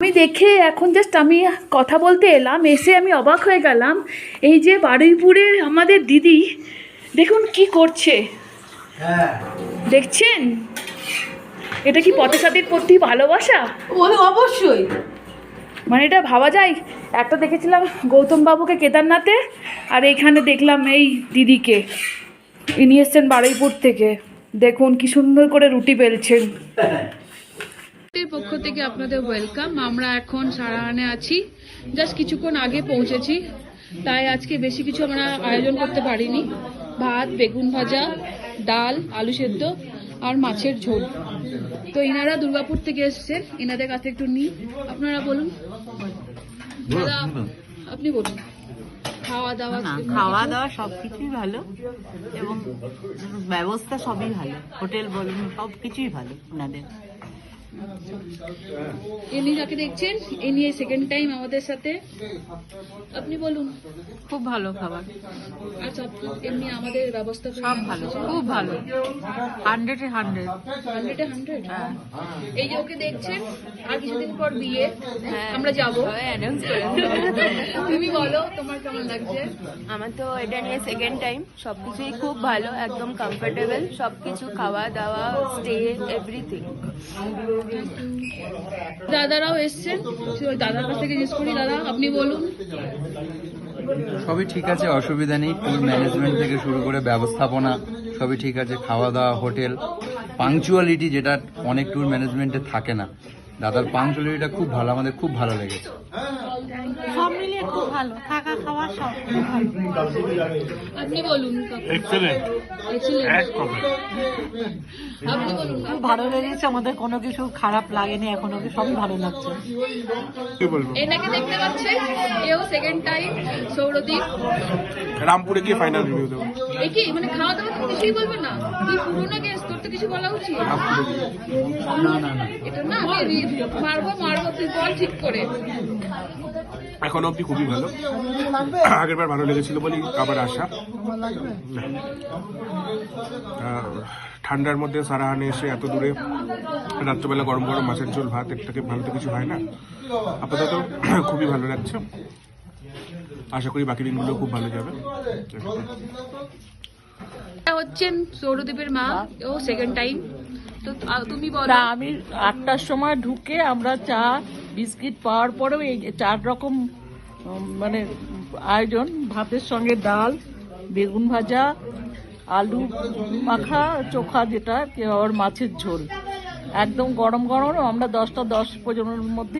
আমি দেখে এখন জাস্ট আমি কথা বলতে এলাম, এসে আমি অবাক হয়ে গেলাম। এই যে বারুইপুরের আমাদের দিদি দেখুন কি করছে, দেখছেন? এটা কি পথে সাথীর প্রতি ভালোবাসা? অবশ্যই। মানে এটা ভাবা যায়। একটা দেখেছিলাম গৌতম বাবুকে কেদারনাথে, আর এইখানে দেখলাম এই দিদিকে। ইনি এসছেন বারুইপুর থেকে, দেখুন কি সুন্দর করে রুটি বেলছেন। পক্ষ থেকে আপনাদের ওয়েলকাম। আমরা এখন সারাহানে আছি, জাস্ট কিছুক্ষণ আগে পৌঁছেছি, তাই আজকে বেশি কিছু আমরা আয়োজন করতে পারিনি। ভাত, বেগুন ভাজা, ডাল, আলু সেদ্ধ আর মাছের ঝোল। তো ইনারা দুর্গাপুর থেকে এসছেন, ইনাদের কাছে একটু নিই। আপনারা বলুন দাদা, আপনি বলুন। খাওয়া দাওয়া সবকিছুই ভালো এবং ব্যবস্থা সবই ভালো, হোটেল বলুন সবকিছুই ভালো ওনাদের। ইনি যাকে দেখছেন ইনি সেকেন্ড টাইম আমাদের সাথে। আপনি বলুন। খুব ভালো খাবার, আচ্ছা, এমনি আমাদের ব্যবস্থা সব ভালো, খুব ভালো, 100-এ 100। এই যে ওকে দেখছেন, আর কিছুদিন পর বিয়ে, আমরা যাবো। তুমি বলো তোমার কেমন লাগছে? আমার তো এটা নিয়ে সেকেন্ড টাইম। সবকিছুই খুব ভালো, একদম কমফোর্টেবল সবকিছু, খাওয়া দাওয়া, স্টে, এভরিথিং। দাদারাও এসছেন, দাদার কাছ থেকে জিজ্ঞেস করি। দাদা আপনি বলুন। সবই ঠিক আছে, অসুবিধা নেই। ট্যুর ম্যানেজমেন্ট থেকে শুরু করে ব্যবস্থাপনা সবই ঠিক আছে। খাওয়া দাওয়া, হোটেল, পাংচুয়ালিটি যেটা অনেক ট্যুর ম্যানেজমেন্টে থাকে না, দাদার পাংচুয়ালিটিটা খুব ভালো, আমাদের খুব ভালো লেগেছে। সব মিলিয়ে খুব ভালো, থাকা খাওয়া সব ভালো। আপনি বলুন। এক্সেলেন্ট, আপনি বলুন। খুব ভালো লেগেছে, আমাদের কোনো কিছু খারাপ লাগেনি এখনো, সবই ভালো লাগছে। কি বলবো? এনাকে দেখতে পাচ্ছেন, এও সেকেন্ড টাইম, সৌরদীপ। রামপুরে গিয়ে ফাইনাল রিভিউ দেবো। এই কি মানে খাওয়া দাওয়া তো কিছুই বলবে না? তুই পুরোনো গেস্ট, তোর তো কিছু বলা উচিত। এটা না আমি মারবো, তুই বল ঠিক করে। এখন অব্দি খুবই ভালো, আগের বার ভালো লেগেছিল বলি আবার আসা। ঠান্ডার মধ্যে সারাহানে এসে এত দূরে রাত্রবেলা গরম গরম মাছের ঝোল ভাত, এর থেকে ভালো তো কিছু হয় না। আপাতত খুবই ভালো লাগছে, আশা করি বাকি দিনগুলো খুব ভালো যাবে। হচ্ছেন সৌরদীপের মা, ও সেকেন্ড টাইম। তো তুমি বলো। না, আমি 8টার সময় ঢুকে আমরা চা বিস্কিট পাওয়ার পরেও এই 4 রকম মানে আয়োজন, ভাতের সঙ্গে ডাল, বেগুন ভাজা, আলু মাখা, চোখা যেটা, আর মাছের ঝোল, একদম গরম গরম। আমরা 10টা 10 পর্যন্ত মধ্যে